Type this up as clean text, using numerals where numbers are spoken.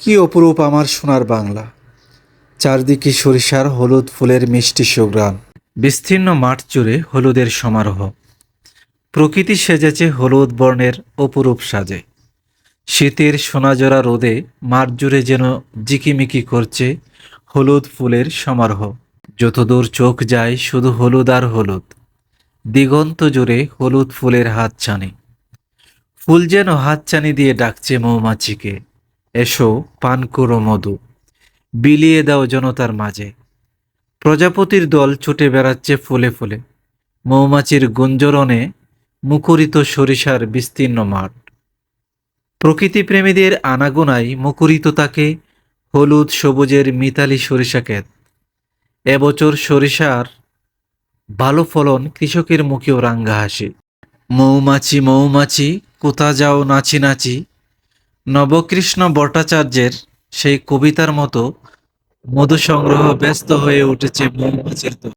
কি অপরূপ আমার সোনার বাংলা। চারদিকে সরিষার হলুদ ফুলের মিষ্টি সুঘ্রাণ। বিস্তীর্ণ মাঠ জুড়ে হলুদের সমারোহ। প্রকৃতি সেজেছে হলুদ বর্ণের অপরূপ সাজে। শীতের সোনাজোড়া রোদে মাঠ জুড়ে যেন জিকিমিকি করছে হলুদ ফুলের সমারোহ। যতদূর চোখ যায় শুধু হলুদ আর হলুদ। দিগন্ত জুড়ে হলুদ ফুলের হাতছানি। ফুল যেন হাতছানি দিয়ে ডাকছে মৌমাছিকে, এসো পান করো মধু, বিলিয়ে দাও জনতার মাঝে। প্রজাপতির দল ছুটে বেড়াচ্ছে ফুলে ফুলে, মৌমাছির গুঞ্জরণে মুখরিত সরিষার বিস্তীর্ণ মাঠ। প্রকৃতিপ্রেমীদের আনাগোনায় মুখরিত থাকে হলুদ সবুজের মিতালি সরিষা ক্ষেত। এবছর সরিষার ভালো ফলন কৃষকের মুখেও রাঙ্গা হাসি। মৌমাছি মৌমাছি কোথা যাও নাচি নাচি, নবকৃষ্ণ ভট্টাচার্যের সেই কবিতার মতো মধু সংগ্রহ ব্যস্ত হয়ে উঠেছে মৌমাছির দল।